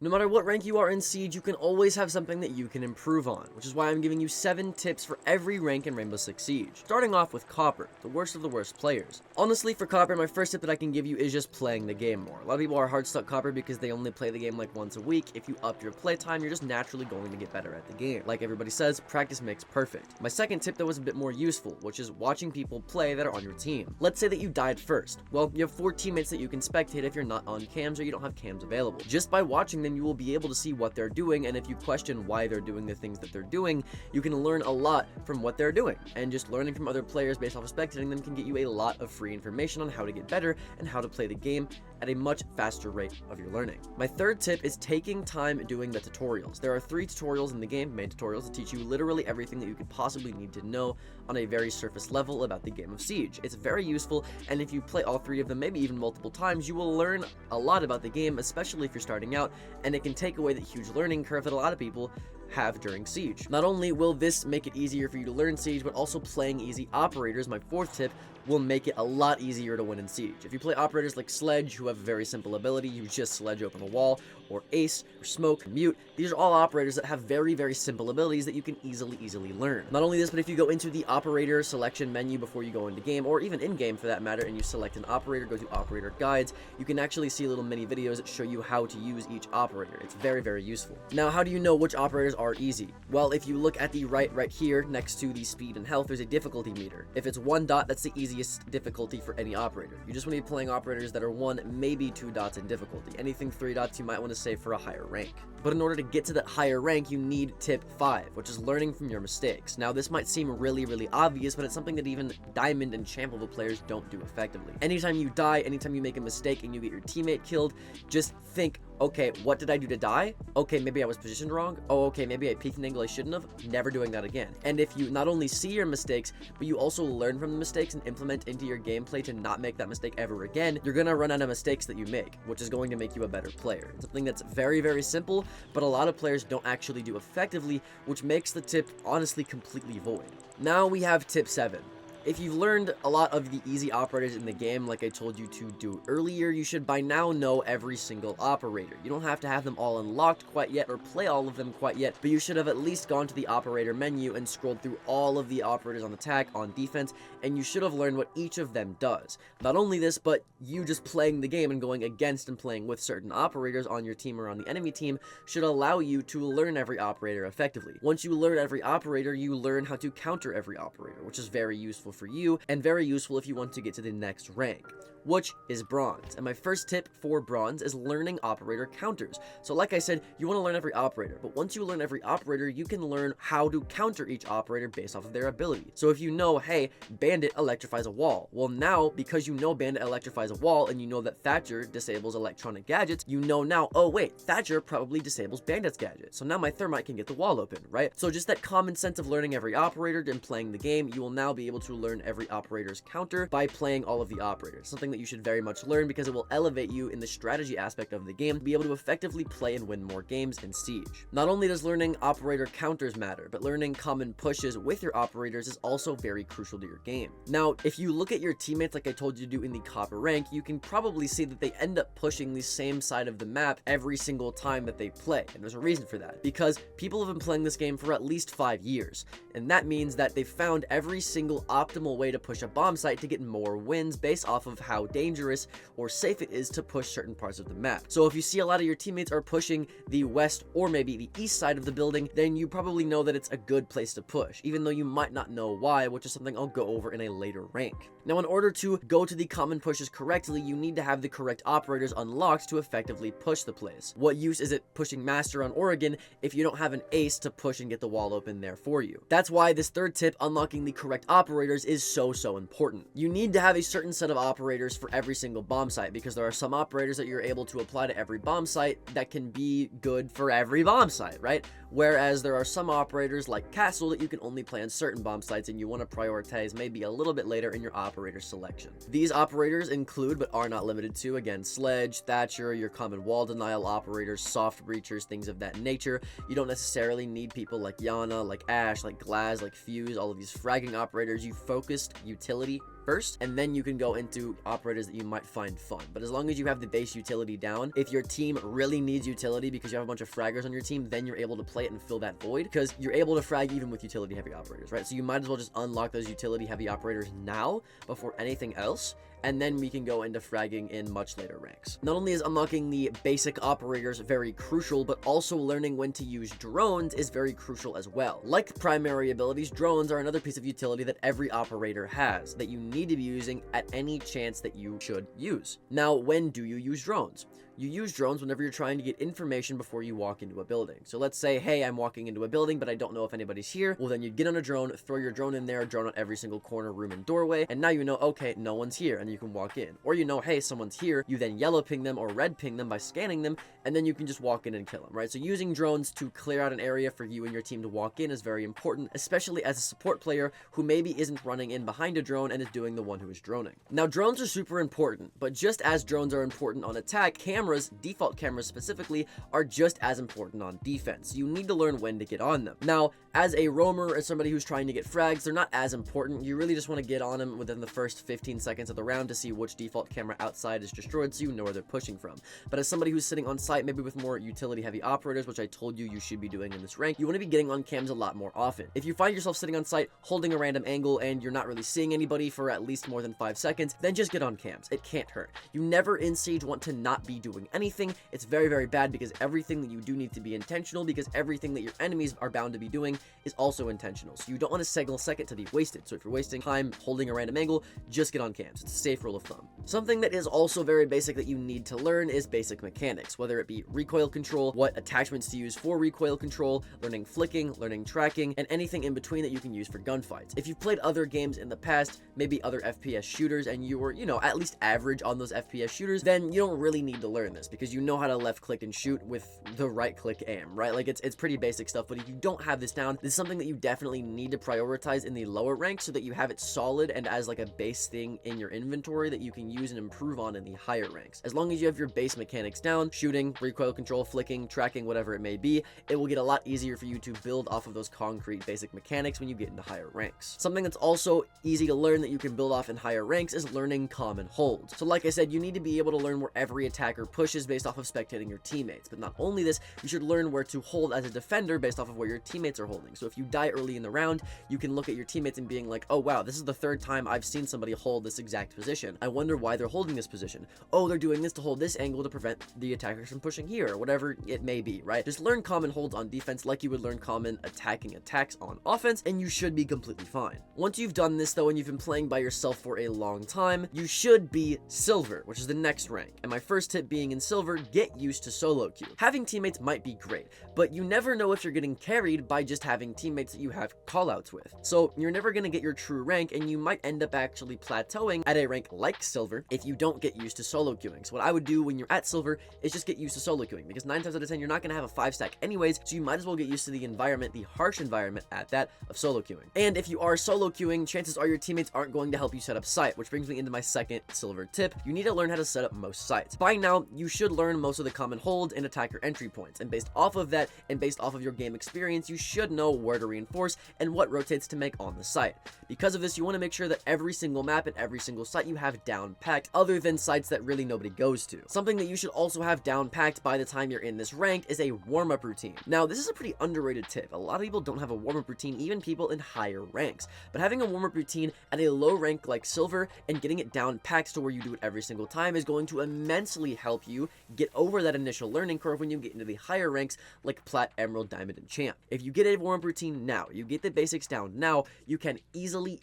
No matter what rank you are in Siege, you can always have something that you can improve on, which is why I'm giving you 7 tips for every rank in Rainbow Six Siege. Starting off with Copper, the worst of the worst players. Honestly, for Copper, my first tip that I can give you is just playing the game more. A lot of people are hard stuck Copper because they only play the game like once a week. If you up your playtime, you're just naturally going to get better at the game. Like everybody says, practice makes perfect. My second tip though was a bit more useful, which is watching people play that are on your team. Let's say that you died first. Well, you have 4 teammates that you can spectate if you're not on cams or you don't have cams available. Just by watching them, you will be able to see what they're doing, and if you question why they're doing the things that they're doing, you can learn a lot from what they're doing. And just learning from other players based off of spectating them can get you a lot of free information on how to get better and how to play the game at a much faster rate of your learning. My third tip is taking time doing the tutorials. There are 3 tutorials in the game, main tutorials, that teach you literally everything that you could possibly need to know on a very surface level about the game of Siege. It's very useful, and if you play all 3 of them, maybe even multiple times, you will learn a lot about the game, especially if you're starting out, and it can take away the huge learning curve that a lot of people have during Siege. Not only will this make it easier for you to learn Siege, but also playing easy operators, my 4th tip, will make it a lot easier to win in Siege. If you play operators like Sledge, who have a very simple ability, you just sledge open a wall, or Ace, or Smoke, or Mute, these are all operators that have very, very simple abilities that you can easily learn. Not only this, but if you go into the operator selection menu before you go into game, or even in-game for that matter, and you select an operator, go to operator guides, you can actually see little mini videos that show you how to use each operator. It's very, very useful. Now, how do you know which operators are easy? Well, if you look at the right here, next to the speed and health, there's a difficulty meter. If it's 1 dot, that's the easiest difficulty for any operator. You just want to be playing operators that are 1, maybe 2 dots in difficulty. Anything 3 dots, you might want to save for a higher rank. But in order to get to that higher rank, you need tip 5, which is learning from your mistakes. Now, this might seem really obvious, but it's something that even Diamond and Champ level players don't do effectively. Anytime you die, anytime you make a mistake and you get your teammate killed, just think, okay, what did I do to die? Okay, maybe I was positioned wrong. Oh, okay, maybe I peeked an angle I shouldn't have. Never doing that again. And if you not only see your mistakes, but you also learn from the mistakes and implement into your gameplay to not make that mistake ever again, you're gonna run out of mistakes that you make, which is going to make you a better player. It's something that's very simple, but a lot of players don't actually do effectively, which makes the tip honestly completely void. Now we have tip 7. If you've learned a lot of the easy operators in the game, like I told you to do earlier, you should by now know every single operator. You don't have to have them all unlocked quite yet or play all of them quite yet, but you should have at least gone to the operator menu and scrolled through all of the operators on attack, on defense, and you should have learned what each of them does. Not only this, but you just playing the game and going against and playing with certain operators on your team or on the enemy team should allow you to learn every operator effectively. Once you learn every operator, you learn how to counter every operator, which is very useful for you and very useful if you want to get to the next rank, which is Bronze. And my first tip for Bronze is learning operator counters. So like I said, you want to learn every operator, but once you learn every operator, you can learn how to counter each operator based off of their ability. So if you know, hey, Bandit electrifies a wall, well now, because you know Bandit electrifies a wall and you know that Thatcher disables electronic gadgets, you know now, oh wait, Thatcher probably disables Bandit's gadget. So now my Thermite can get the wall open, right? So just that common sense of learning every operator and playing the game, you will now be able to learn every operator's counter by playing all of the operators. Something that you should very much learn because it will elevate you in the strategy aspect of the game to be able to effectively play and win more games in Siege. Not only does learning operator counters matter, but learning common pushes with your operators is also very crucial to your game. Now, if you look at your teammates like I told you to do in the Copper rank, you can probably see that they end up pushing the same side of the map every single time that they play. And there's a reason for that, because people have been playing this game for at least 5 years. And that means that they've found every single optimal way to push a bomb site to get more wins based off of how dangerous or safe it is to push certain parts of the map. So if you see a lot of your teammates are pushing the west or maybe the east side of the building, then you probably know that it's a good place to push, even though you might not know why, which is something I'll go over in a later rank. Now, in order to go to the common pushes correctly, you need to have the correct operators unlocked to effectively push the place. What use is it pushing Master on Oregon if you don't have an ace to push and get the wall open there for you? That's why this third tip, unlocking the correct operators, is so important. You need to have a certain set of operators for every single bomb site, because there are some operators that you're able to apply to every bomb site that can be good for every bomb site, right? Whereas there are some operators like Castle that you can only play on certain bomb sites and you want to prioritize maybe a little bit later in your operator selection. These operators include, but are not limited to, again, Sledge, Thatcher, your common wall denial operators, soft breachers, things of that nature. You don't necessarily need people like Yana, like Ash, like Glaz, like Fuse, all of these fragging operators. You focused utility first, and then you can go into operators that you might find fun. But as long as you have the base utility down, if your team really needs utility because you have a bunch of fraggers on your team, then you're able to play it and fill that void, because you're able to frag even with utility heavy operators, right? So you might as well just unlock those utility heavy operators now before anything else, and then we can go into fragging in much later ranks. Not only is unlocking the basic operators very crucial, but also learning when to use drones is very crucial as well. Like primary abilities, drones are another piece of utility that every operator has that you need to be using at any chance that you should use. Now, when do you use drones? You use drones whenever you're trying to get information before you walk into a building. So let's say, hey, I'm walking into a building, but I don't know if anybody's here. Well, then you get on a drone, throw your drone in there, drone on every single corner, room, and doorway, and now you know, okay, no one's here, and you can walk in. Or you know, hey, someone's here. You then yellow ping them or red ping them by scanning them, and then you can just walk in and kill them, right? So using drones to clear out an area for you and your team to walk in is very important, especially as a support player who maybe isn't running in behind a drone and is doing the one who is droning. Now, drones are super important, but just as drones are important on attack, cameras, default cameras specifically, are just as important on defense. You need to learn when to get on them. Now, as a roamer, as somebody who's trying to get frags, they're not as important. You really just want to get on them within the first 15 seconds of the round to see which default camera outside is destroyed so you know where they're pushing from. But as somebody who's sitting on site, maybe with more utility heavy operators, which I told you should be doing in this rank, you want to be getting on cams a lot more often. If you find yourself sitting on site holding a random angle and you're not really seeing anybody for at least more than 5 seconds, then just get on cams. It can't hurt. You never in Siege want to not be doing anything. It's very, very bad because everything that you do needs to be intentional, because everything that your enemies are bound to be doing is also intentional. So you don't want a single second to be wasted. So if you're wasting time holding a random angle, just get on cams. It's a safe rule of thumb. Something that is also very basic that you need to learn is basic mechanics, whether it be recoil control, what attachments to use for recoil control, learning flicking, learning tracking, and anything in between that you can use for gunfights. If you've played other games in the past, maybe other FPS shooters, and you were, at least average on those FPS shooters, then you don't really need to learn this because you know how to left click and shoot with the right click aim, right? Like it's pretty basic stuff, but if you don't have this down, this is something that you definitely need to prioritize in the lower ranks so that you have it solid and as like a base thing in your inventory that you can use and improve on in the higher ranks. As long as you have your base mechanics down, shooting, recoil control, flicking, tracking, whatever it may be, it will get a lot easier for you to build off of those concrete basic mechanics when you get into higher ranks. Something that's also easy to learn that you can build off in higher ranks is learning common holds. So like I said, you need to be able to learn where every attacker pushes based off of spectating your teammates. But not only this, you should learn where to hold as a defender based off of where your teammates are holding. So if you die early in the round, you can look at your teammates and being like, oh wow, this is the third time I've seen somebody hold this exact position. I wonder why they're holding this position. Oh, they're doing this to hold this angle to prevent the attackers from pushing here, or whatever it may be, right? Just learn common holds on defense like you would learn common attacking attacks on offense, and you should be completely fine. Once you've done this though, and you've been playing by yourself for a long time, you should be silver, which is the next rank. And my first tip being in silver, get used to solo queue. Having teammates might be great, but you never know if you're getting carried by just having teammates that you have callouts with. So you're never going to get your true rank, and you might end up actually plateauing at a rank like silver if you don't get used to solo queuing. So what I would do when you're at silver is just get used to solo queuing, because 9 times out of 10 you're not going to have a 5-stack anyways, so you might as well get used to the environment, the harsh environment at that of solo queuing. And if you are solo queuing, chances are your teammates aren't going to help you set up site, which brings me into my second silver tip. You need to learn how to set up most sites. By now, you should learn most of the common holds and attacker entry points, and based off of that, and based off of your game experience, you should know where to reinforce and what rotates to make on the site. Because of this, you want to make sure that every single map and every single site you have down packed, other than sites that really nobody goes to. Something that you should also have down packed by the time you're in this rank is a warm-up routine. Now, this is a pretty underrated tip. A lot of people don't have a warm-up routine, even people in higher ranks. But having a warm-up routine at a low rank like silver and getting it down packed to where you do it every single time is going to immensely help you get over that initial learning curve when you get into the higher ranks like Plat, Emerald, Diamond, and Champ. If you get a warm-up routine now, you get the basics down now, you can easily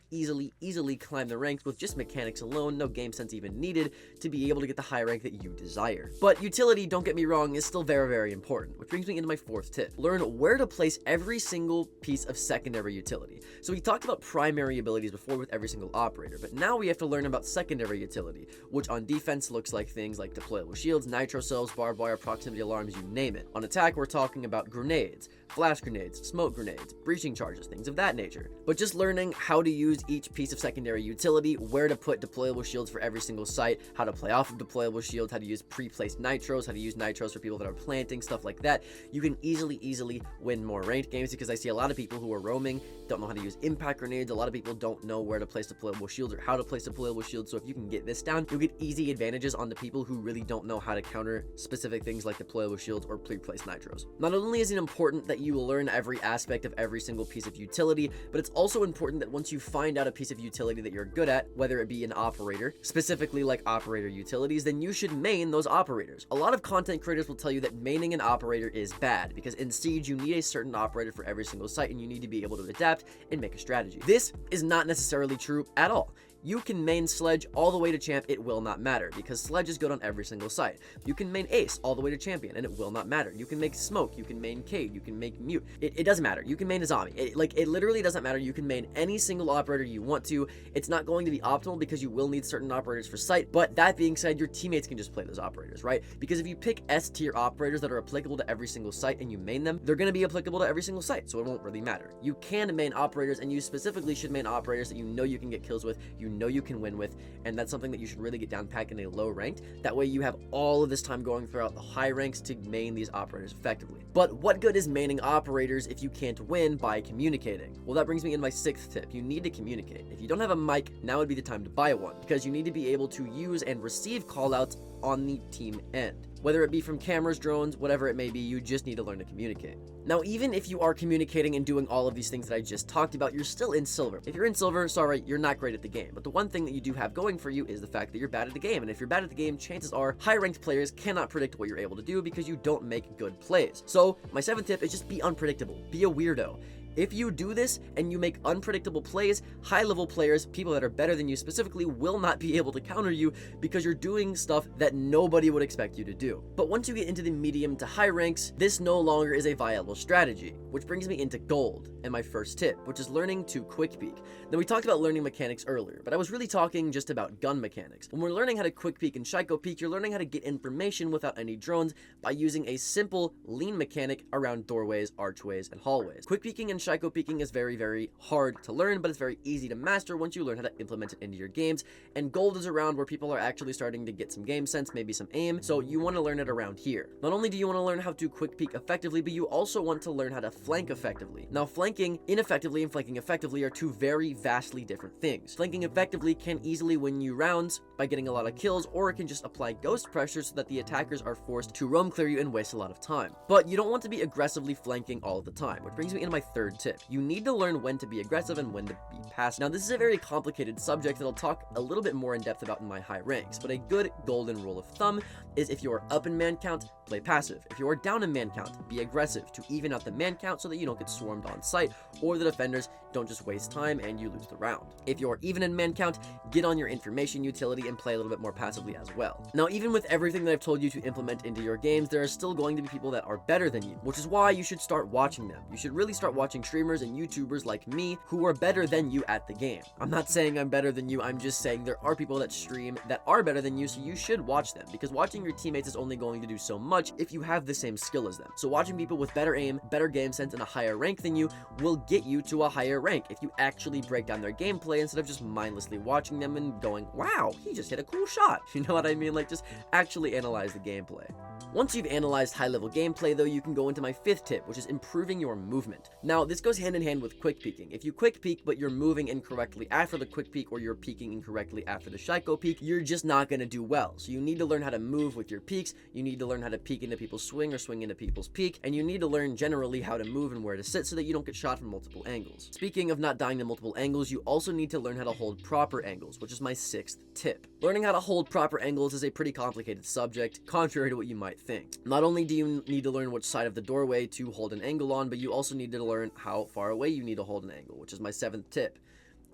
climb the ranks with just mechanics alone, no game sense even needed, to be able to get the high rank that you desire. But utility, don't get me wrong, is still very, very important, which brings me into my fourth tip. Learn where to place every single piece of secondary utility. So we talked about primary abilities before with every single operator, but now we have to learn about secondary utility, which on defense looks like things like deployable shields, nitro cells, barbed wire, proximity alarms, you name it. On attack, we're talking about grenades, flash grenades, smoke grenades, breaching charges, things of that nature. But just learning how to use each piece of secondary utility, where to put deployable shields for every single site, how to play off of deployable shields, how to use pre-placed nitros, how to use nitros for people that are planting, stuff like that, you can easily win more ranked games, because I see a lot of people who are roaming, don't know how to use impact grenades. A lot of people don't know where to place deployable shields or how to place deployable shields. So if you can get this down, you'll get easy advantages on the people who really don't know how to counter specific things like deployable shields or pre-placed nitros. Not only is it important that you learn every aspect of every single piece of utility, but it's also important that once you find out a piece of utility that you're good at, whether it be an operator, specifically like operator utilities, then you should main those operators. A lot of content creators will tell you that maining an operator is bad, because in Siege you need a certain operator for every single site and you need to be able to adapt and make a strategy. This is not necessarily true at all. You can main Sledge all the way to champ, it will not matter, because Sledge is good on every single site. You can main Ace all the way to champion, and it will not matter. You can make Smoke, you can main Cade, you can make Mute. It doesn't matter. You can main a zombie. It literally doesn't matter. You can main any single operator you want to. It's not going to be optimal because you will need certain operators for site, but that being said, your teammates can just play those operators, right? Because if you pick S tier operators that are applicable to every single site and you main them, they're going to be applicable to every single site, so it won't really matter. You can main operators, and you specifically should main operators that you know you can get kills with, you know you can win with, and that's something that you should really get down packed in a low ranked. That way you have all of this time going throughout the high ranks to main these operators effectively. But what good is maining operators if you can't win by communicating? Well, that brings me in my 6th tip. You need to communicate. If you don't have a mic, now would be the time to buy one, because you need to be able to use and receive callouts on the team end. Whether it be from cameras, drones, whatever it may be, you just need to learn to communicate. Now, even if you are communicating and doing all of these things that I just talked about, you're still in silver. If you're in silver, sorry, you're not great at the game. But the one thing that you do have going for you is the fact that you're bad at the game. And if you're bad at the game, chances are high-ranked players cannot predict what you're able to do because you don't make good plays. So my 7th tip is just be unpredictable. Be a weirdo. If you do this and you make unpredictable plays, high-level players, people that are better than you specifically, will not be able to counter you because you're doing stuff that nobody would expect you to do. But once you get into the medium to high ranks, this no longer is a viable strategy, which brings me into gold and my first tip, which is learning to quick peek. Now, we talked about learning mechanics earlier, but I was really talking just about gun mechanics. When we're learning how to quick peek and Psycho peek, you're learning how to get information without any drones by using a simple lean mechanic around doorways, archways, and hallways. Quick peeking and Psycho peeking is very hard to learn, but it's very easy to master once you learn how to implement it into your games. And gold is around where people are actually starting to get some game sense, maybe some aim, so you want to learn it around here. Not only do you want to learn how to quick peek effectively, but you also want to learn how to flank effectively. Now, flanking ineffectively and flanking effectively are two very vastly different things. Flanking effectively can easily win you rounds by getting a lot of kills, or it can just apply ghost pressure so that the attackers are forced to roam clear you and waste a lot of time. But you don't want to be aggressively flanking all of the time, which brings me into my 3rd tip. You need to learn when to be aggressive and when to be passive. Now, this is a very complicated subject that I'll talk a little bit more in depth about in my high ranks, but a good golden rule of thumb is if you are up in man count, play passive. If you are down in man count, be aggressive to even out the man count so that you don't get swarmed on site, or the defenders don't just waste time and you lose the round. If you're even in man count, get on your information utility and play a little bit more passively as well. Now, even with everything that I've told you to implement into your games, there are still going to be people that are better than you, which is why you should start watching them. You should really start watching streamers and YouTubers like me who are better than you at the game. I'm not saying I'm better than you, I'm just saying there are people that stream that are better than you, so you should watch them, because watching your teammates is only going to do so much if you have the same skill as them. So watching people with better aim, better game sense, and a higher rank than you will get you to a higher rank if you actually break down their gameplay instead of just mindlessly watching them and going, wow, he just hit a cool shot. You know what I mean? Like, just actually analyze the gameplay. Once you've analyzed high-level gameplay, though, you can go into my 5th tip, which is improving your movement. Now, this goes hand in hand with quick peeking. If you quick peek, but you're moving incorrectly after the quick peek, or you're peeking incorrectly after the Psycho peek, you're just not going to do well. So you need to learn how to move with your peeks, you need to learn how to peek into people's swing or swing into people's peek, and you need to learn generally how to move and where to sit so that you don't get shot from multiple angles. Speaking of not dying to multiple angles, you also need to learn how to hold proper angles, which is my 6th tip. Learning how to hold proper angles is a pretty complicated subject, contrary to what you might think. Not only do you need to learn which side of the doorway to hold an angle on, but you also need to learn how far away you need to hold an angle, which is my 7th tip.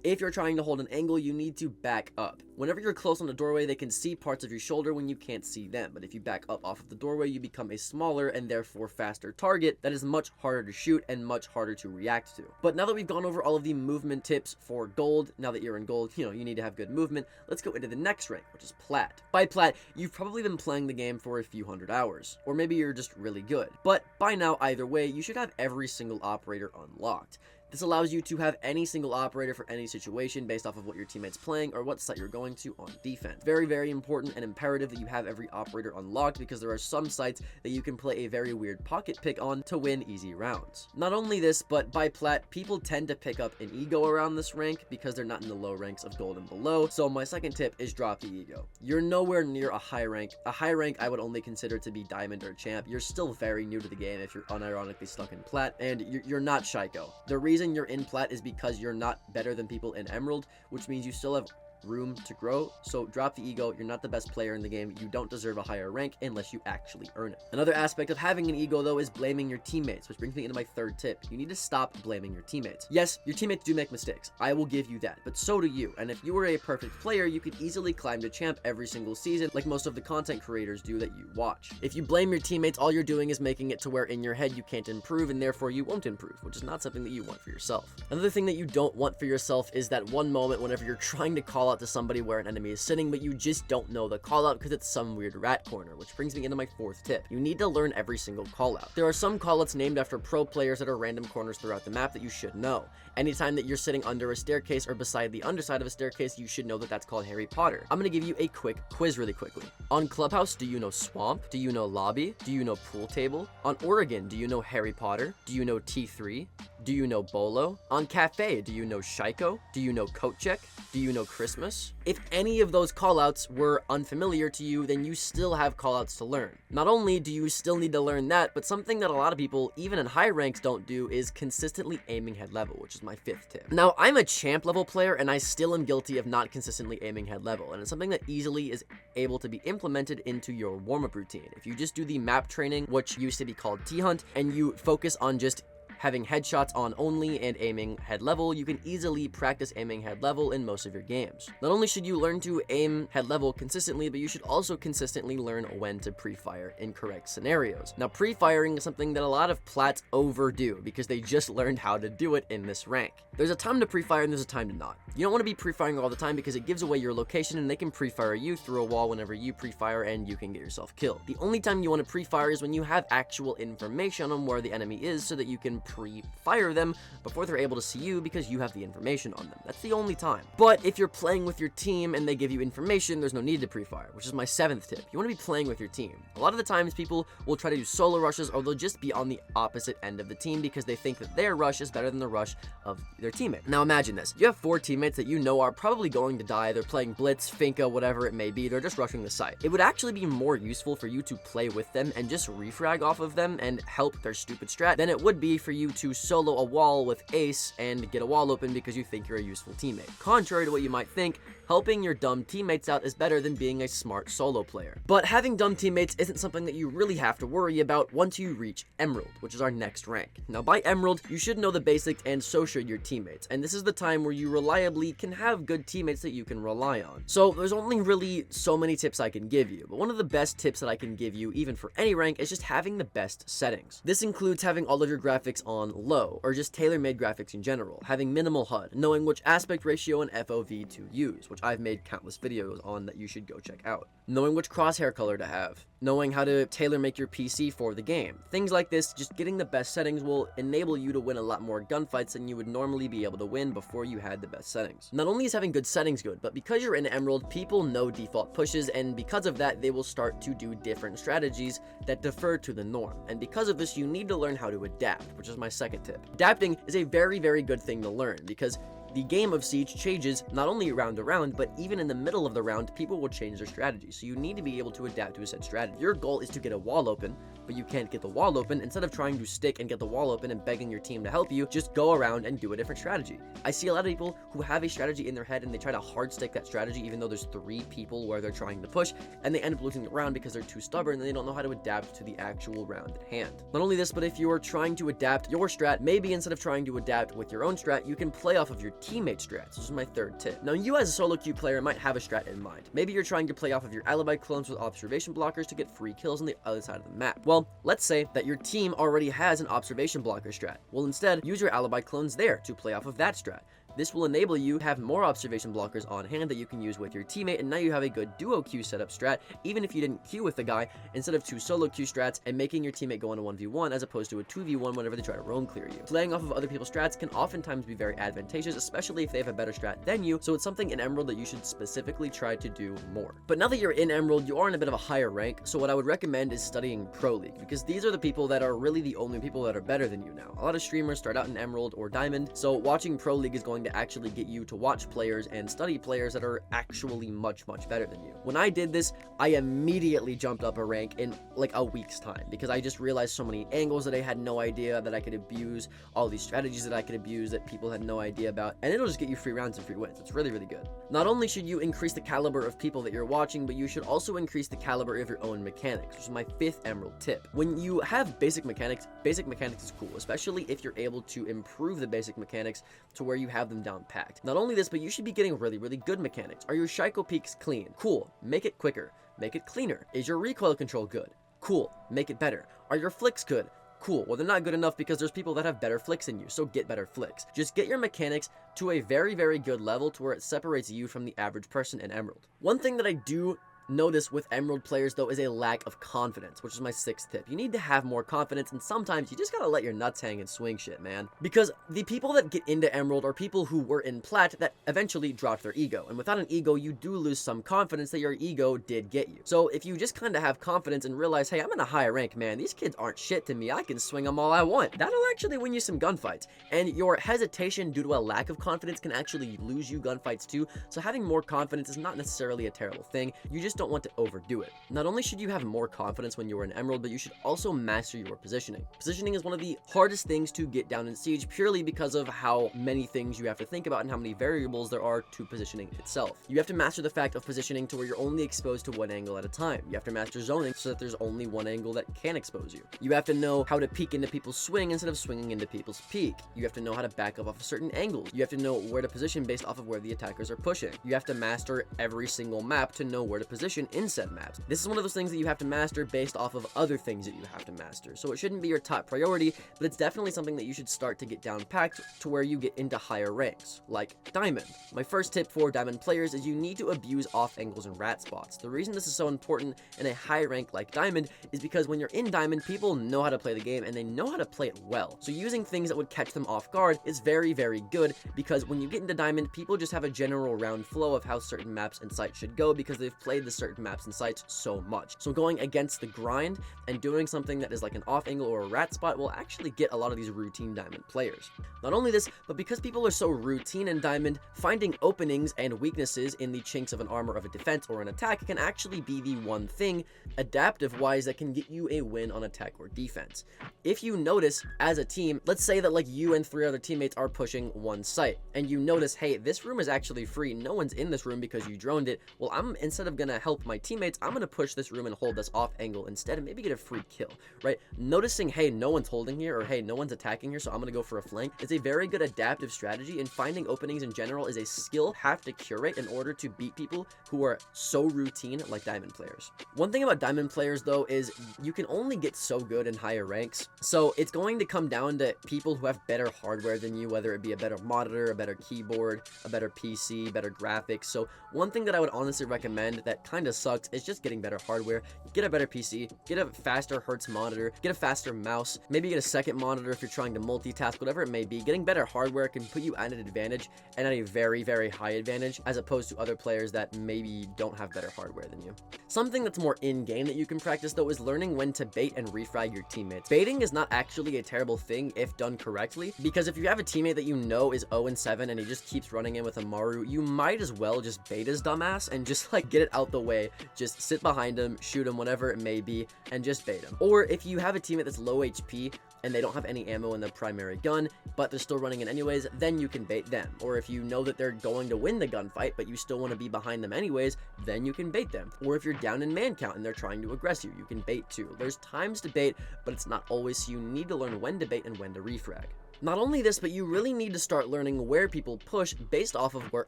If you're trying to hold an angle, you need to back up. Whenever you're close on the doorway, they can see parts of your shoulder when you can't see them, but if you back up off of the doorway, you become a smaller and therefore faster target that is much harder to shoot and much harder to react to. But now that we've gone over all of the movement tips for gold, now that you're in gold, you need to have good movement, let's go into the next rank, which is plat. By plat, you've probably been playing the game for a few hundred hours, or maybe you're just really good. But by now, either way, you should have every single operator unlocked. This allows you to have any single operator for any situation based off of what your teammate's playing or what site you're going to on defense. Very, very important and imperative that you have every operator unlocked because there are some sites that you can play a very weird pocket pick on to win easy rounds. Not only this, but by plat, people tend to pick up an ego around this rank because they're not in the low ranks of gold and below. So my second tip is drop the ego. You're nowhere near a high rank. A high rank I would only consider to be diamond or champ. You're still very new to the game if you're unironically stuck in plat, and you're not Shaiko. The reason you're in plat is because you're not better than people in emerald, which means you still have room to grow. So drop the ego. You're not the best player in the game. You don't deserve a higher rank unless you actually earn it. Another aspect of having an ego though is blaming your teammates, which brings me into my third tip. You need to stop blaming your teammates. Yes, your teammates do make mistakes. I will give you that, but so do you. And if you were a perfect player, you could easily climb to champ every single season like most of the content creators do that you watch. If you blame your teammates, all you're doing is making it to where in your head you can't improve and therefore you won't improve, which is not something that you want for yourself. Another thing that you don't want for yourself is that one moment whenever you're trying to call out to somebody where an enemy is sitting, but you just don't know the call out because it's some weird rat corner, which brings me into my fourth tip. You need to learn every single call out. There are some call outs named after pro players that are random corners throughout the map that you should know. Anytime that you're sitting under a staircase or beside the underside of a staircase, you should know that that's called Harry Potter. I'm going to give you a quick quiz really quickly. On Clubhouse, do you know Swamp? Do you know Lobby? Do you know Pool Table? On Oregon, do you know Harry Potter? Do you know T3? Do you know Bolo? On Cafe, do you know Shaiko? Do you know Coat Check? Do you know Christmas? If any of those callouts were unfamiliar to you, then you still have callouts to learn. Not only do you still need to learn that, but something that a lot of people, even in high ranks, don't do is consistently aiming head level, which is my fifth tip. Now, I'm a champ level player, and I still am guilty of not consistently aiming head level, and it's something that easily is able to be implemented into your warm-up routine. If you just do the map training, which used to be called T-Hunt, and you focus on just having headshots on only and aiming head level, you can easily practice aiming head level in most of your games. Not only should you learn to aim head level consistently, but you should also consistently learn when to pre-fire in correct scenarios. Now, pre-firing is something that a lot of plats overdo because they just learned how to do it in this rank. There's a time to pre-fire and there's a time to not. You don't want to be pre-firing all the time because it gives away your location and they can pre-fire you through a wall whenever you pre-fire and you can get yourself killed. The only time you want to pre-fire is when you have actual information on where the enemy is so that you can pre-fire them before they're able to see you because you have the information on them. That's the only time. But if you're playing with your team and they give you information, there's no need to pre-fire, which is my seventh tip. You want to be playing with your team. A lot of the times people will try to do solo rushes or they'll just be on the opposite end of the team because they think that their rush is better than the rush of their teammate. Now imagine this. You have 4 teammates that you know are probably going to die. They're playing Blitz, Finka, whatever it may be. They're just rushing the site. It would actually be more useful for you to play with them and just refrag off of them and help their stupid strat than it would be for you to solo a wall with Ace and get a wall open because you think you're a useful teammate. Contrary to what you might think, helping your dumb teammates out is better than being a smart solo player. But having dumb teammates isn't something that you really have to worry about once you reach Emerald, which is our next rank. Now by Emerald, you should know the basics and so should your teammates, and this is the time where you reliably can have good teammates that you can rely on. So there's only really so many tips I can give you, but one of the best tips that I can give you, even for any rank, is just having the best settings. This includes having all of your graphics on low, or just tailor-made graphics in general, having minimal HUD, knowing which aspect ratio and FOV to use, which I've made countless videos on that you should go check out, knowing which crosshair color to have, knowing how to tailor make your PC for the game. Things like this, just getting the best settings will enable you to win a lot more gunfights than you would normally be able to win before you had the best settings. Not only is having good settings good, but because you're in Emerald, people know default pushes, and because of that, they will start to do different strategies that defer to the norm. And because of this, you need to learn how to adapt, which is my second tip. Adapting is a very, very good thing to learn because the game of Siege changes not only round to round, but even in the middle of the round, people will change their strategy. So you need to be able to adapt to a set strategy. Your goal is to get a wall open, but you can't get the wall open. Instead of trying to stick and get the wall open and begging your team to help you, just go around and do a different strategy. I see a lot of people who have a strategy in their head and they try to hard stick that strategy even though there's 3 people where they're trying to push, and they end up losing the round because they're too stubborn and they don't know how to adapt to the actual round at hand. Not only this, but if you are trying to adapt your strat, maybe instead of trying to adapt with your own strat, you can play off of your teammate strats. This is my third tip. Now, you as a solo queue player might have a strat in mind. Maybe you're trying to play off of your alibi clones with observation blockers to get free kills on the other side of the map. Well, let's say that your team already has an observation blocker strat. Well, instead, use your alibi clones there to play off of that strat. This will enable you to have more observation blockers on hand that you can use with your teammate, and now you have a good duo queue setup strat, even if you didn't queue with the guy, instead of 2 solo queue strats and making your teammate go on a 1v1 as opposed to a 2v1 whenever they try to roam clear you. Playing off of other people's strats can oftentimes be very advantageous, especially if they have a better strat than you, so it's something in Emerald that you should specifically try to do more. But now that you're in Emerald, you are in a bit of a higher rank, so what I would recommend is studying Pro League, because these are the people that are really the only people that are better than you now. A lot of streamers start out in Emerald or Diamond, so watching Pro League is going to actually get you to watch players and study players that are actually much better than you. When I did this, I immediately jumped up a rank in like a week's time, because I just realized so many angles that I had no idea that I could abuse, all these strategies that I could abuse that people had no idea about, and it'll just get you free rounds and free wins. It's really good. Not only should you increase the caliber of people that you're watching, but you should also increase the caliber of your own mechanics, which is my 5th Emerald tip. When you have basic mechanics is cool, especially if you're able to improve the basic mechanics to where you have them down packed. Not only this, but you should be getting really good mechanics. Are your Shaiko peaks clean? Cool. Make it quicker. Make it cleaner. Is your recoil control good? Cool. Make it better. Are your flicks good? Cool. Well, they're not good enough because there's people that have better flicks than you, so get better flicks. Just get your mechanics to a very good level to where it separates you from the average person in Emerald. One thing that I do notice with Emerald players though is a lack of confidence, which is my 6th tip. You need to have more confidence, and sometimes you just gotta let your nuts hang and swing shit, man. Because the people that get into Emerald are people who were in Plat that eventually dropped their ego, and without an ego you do lose some confidence that your ego did get you. So if you just kind of have confidence and realize, hey, I'm in a higher rank, man, these kids aren't shit to me, I can swing them all I want, that'll actually win you some gunfights. And your hesitation due to a lack of confidence can actually lose you gunfights too, so having more confidence is not necessarily a terrible thing. You just don't want to overdo it. Not only should you have more confidence when you're in Emerald, but you should also master your positioning. Positioning is one of the hardest things to get down in Siege, purely because of how many things you have to think about and how many variables there are to positioning itself. You have to master the fact of positioning to where you're only exposed to one angle at a time. You have to master zoning so that there's only one angle that can expose you. You have to know how to peek into people's swing instead of swinging into people's peek. You have to know how to back up off of certain angles. You have to know where to position based off of where the attackers are pushing. You have to master every single map to know where to position in said maps. This is one of those things that you have to master based off of other things that you have to master. So it shouldn't be your top priority, but it's definitely something that you should start to get down packed to where you get into higher ranks, like Diamond. My first tip for Diamond players is you need to abuse off angles and rat spots. The reason this is so important in a high rank like Diamond is because when you're in Diamond, people know how to play the game and they know how to play it well. So using things that would catch them off guard is very good, because when you get into Diamond, people just have a general round flow of how certain maps and sites should go because they've played the certain maps and sites so much. So going against the grind and doing something that is like an off angle or a rat spot will actually get a lot of these routine Diamond players. Not only this, but because people are so routine in Diamond, finding openings and weaknesses in the chinks of an armor of a defense or an attack can actually be the one thing, adaptive wise, that can get you a win on attack or defense. If you notice as a team, let's say that like you and 3 other teammates are pushing one site, and you notice, hey, this room is actually free, no one's in this room because you droned it. Well, instead of gonna help my teammates, I'm gonna push this room and hold this off angle instead and maybe get a free kill, right? Noticing, hey, no one's holding here, or hey, no one's attacking here, so I'm gonna go for a flank. It's a very good adaptive strategy, and finding openings in general is a skill you have to curate in order to beat people who are so routine like Diamond players. One thing about Diamond players though is you can only get so good in higher ranks, so it's going to come down to people who have better hardware than you, whether it be a better monitor, a better keyboard, a better PC, better graphics. So one thing that I would honestly recommend that kind of sucks is just getting better hardware. Get a better PC, get a faster Hertz monitor, get a faster mouse, maybe get a second monitor if you're trying to multitask, whatever it may be. Getting better hardware can put you at an advantage, and at a very high advantage, as opposed to other players that maybe don't have better hardware than you. Something that's more in-game that you can practice though is learning when to bait and refrag your teammates. Baiting is not actually a terrible thing if done correctly, because if you have a teammate that you know is 0-7 and he just keeps running in with a Maru, you might as well just bait his dumbass and just like get it out the way, just sit behind him, shoot him, whatever it may be, and just bait him. Or if you have a teammate that's low HP, and they don't have any ammo in their primary gun, but they're still running it anyways, then you can bait them. Or if you know that they're going to win the gunfight, but you still want to be behind them anyways, then you can bait them. Or if you're down in man count and they're trying to aggress you, you can bait too. There's times to bait, but it's not always, so you need to learn when to bait and when to refrag. Not only this, but you really need to start learning where people push based off of where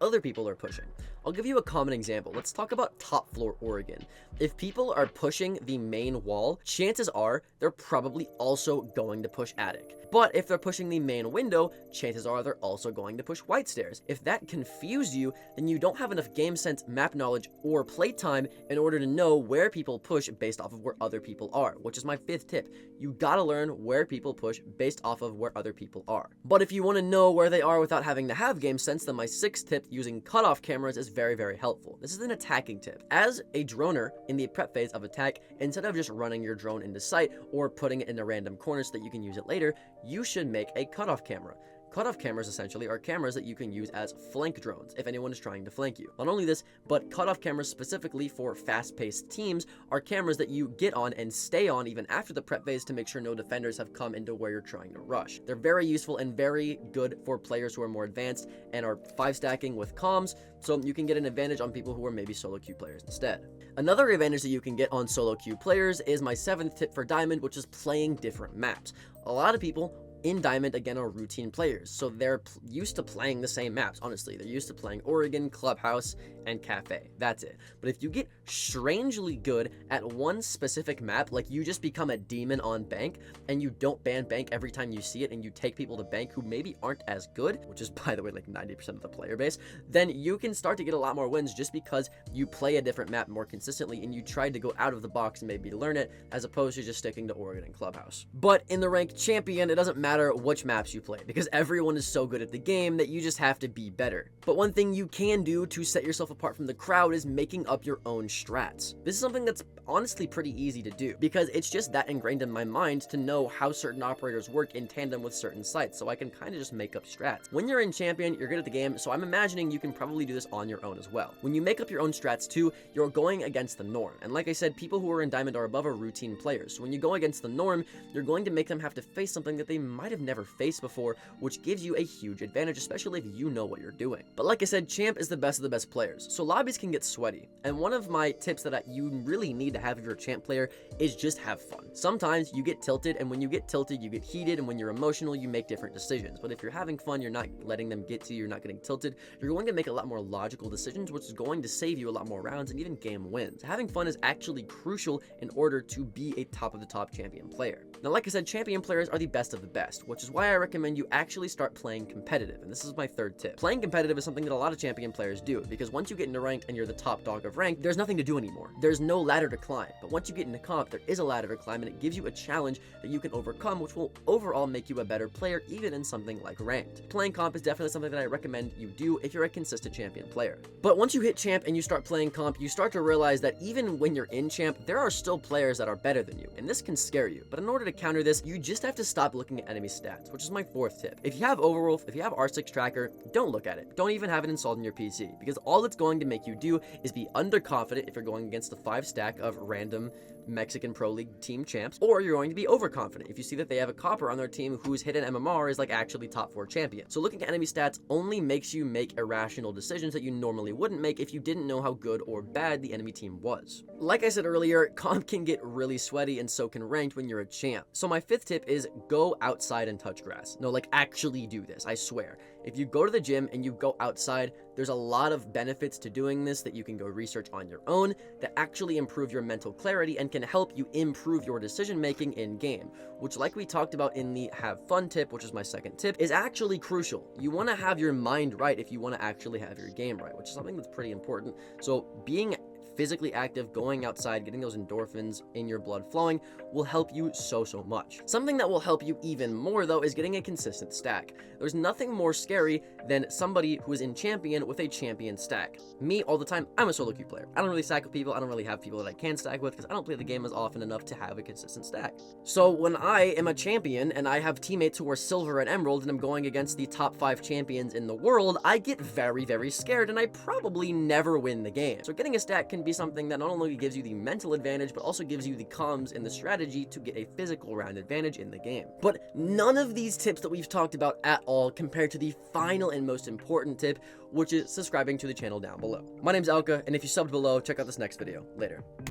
other people are pushing. I'll give you a common example. Let's talk about top floor Oregon. If people are pushing the main wall, chances are they're probably also going to push attic. But if they're pushing the main window, chances are they're also going to push white stairs. If that confused you, then you don't have enough game sense, map knowledge, or playtime in order to know where people push based off of where other people are, which is my 5th tip. You gotta learn where people push based off of where other people are. But if you want to know where they are without having to have game sense, then my 6th tip, using cutoff cameras, is very, very helpful. This is an attacking tip. As a droner in the prep phase of attack, instead of just running your drone into sight or putting it in a random corner so that you can use it later, you should make a cutoff camera. Cutoff cameras essentially are cameras that you can use as flank drones if anyone is trying to flank you. Not only this, but cutoff cameras specifically for fast-paced teams are cameras that you get on and stay on even after the prep phase to make sure no defenders have come into where you're trying to rush. They're very useful and very good for players who are more advanced and are 5-stacking with comms, so you can get an advantage on people who are maybe solo queue players instead. Another advantage that you can get on solo queue players is my 7th tip for Diamond, which is playing different maps. A lot of people in Diamond, again, are routine players, so they're used to playing the same maps, honestly. They're used to playing Oregon, Clubhouse, and Cafe. That's it. But if you get strangely good at one specific map, like you just become a demon on Bank, and you don't ban Bank every time you see it, and you take people to Bank who maybe aren't as good, which is, by the way, like 90% of the player base, then you can start to get a lot more wins just because you play a different map more consistently, and you tried to go out of the box and maybe learn it, as opposed to just sticking to Oregon and Clubhouse. But in the ranked champion, it doesn't matter which maps you play, because everyone is so good at the game that you just have to be better. But one thing you can do to set yourself apart from the crowd is making up your own strats. This is something that's honestly pretty easy to do, because it's just that ingrained in my mind to know how certain operators work in tandem with certain sites, so I can kind of just make up strats. When you're in champion, you're good at the game, so I'm imagining you can probably do this on your own as well. When you make up your own strats too, you're going against the norm, and like I said, people who are in Diamond or above are routine players, so when you go against the norm, you're going to make them have to face something that they might have never faced before, which gives you a huge advantage, especially if you know what you're doing. But like I said, champ is the best of the best players, so lobbies can get sweaty, and one of my tips that you really need to have if you're a champ player is just have fun. Sometimes you get tilted, and when you get tilted, you get heated, and when you're emotional, you make different decisions. But if you're having fun, you're not letting them get to you, you're not getting tilted, you're going to make a lot more logical decisions, which is going to save you a lot more rounds and even game wins. Having fun is actually crucial in order to be a top of the top champion player. Now, like I said, champion players are the best of the best, which is why I recommend you actually start playing competitive, and this is my 3rd tip. Playing competitive is something that a lot of champion players do, because once you get into ranked and you're the top dog of ranked, there's nothing to do anymore. There's no ladder to climb, but once you get into comp, there is a ladder to climb, and it gives you a challenge that you can overcome, which will overall make you a better player, even in something like ranked. Playing comp is definitely something that I recommend you do if you're a consistent champion player. But once you hit champ and you start playing comp, you start to realize that even when you're in champ, there are still players that are better than you, and this can scare you. But in order to counter this, you just have to stop looking at enemy stats, which is my 4th tip. If you have Overwolf, if you have R6 Tracker, don't look at it. Don't even have it installed in your PC, because all it's going to make you do is be underconfident if you're going against the 5 stack of random Mexican Pro League team champs, or you're going to be overconfident if you see that they have a copper on their team whose hidden MMR is like actually top 4 champion. So looking at enemy stats only makes you make irrational decisions that you normally wouldn't make if you didn't know how good or bad the enemy team was. Like I said earlier, comp can get really sweaty, and so can ranked when you're a champ. So my 5th tip is go outside and touch grass. No, like actually do this, I swear. If you go to the gym and you go outside, there's a lot of benefits to doing this that you can go research on your own that actually improve your mental clarity and can help you improve your decision making in game, which, like we talked about in the have fun tip, which is my 2nd tip, is actually crucial. You want to have your mind right if you want to actually have your game right, which is something that's pretty important. So being physically active, going outside, getting those endorphins in your blood flowing will help you so much. Something that will help you even more, though, is getting a consistent stack. There's nothing more scary than somebody who is in champion with a champion stack. Me, all the time, I'm a solo queue player. I don't really stack with people. I don't really have people that I can stack with because I don't play the game as often enough to have a consistent stack. So when I am a champion and I have teammates who are silver and emerald and I'm going against the top 5 champions in the world, I get very scared and I probably never win the game. So getting a stack can be be something that not only gives you the mental advantage, but also gives you the comms and the strategy to get a physical round advantage in the game. But none of these tips that we've talked about at all compared to the final and most important tip, which is subscribing to the channel down below. My name's Alka, and if you subbed below, check out this next video. Later.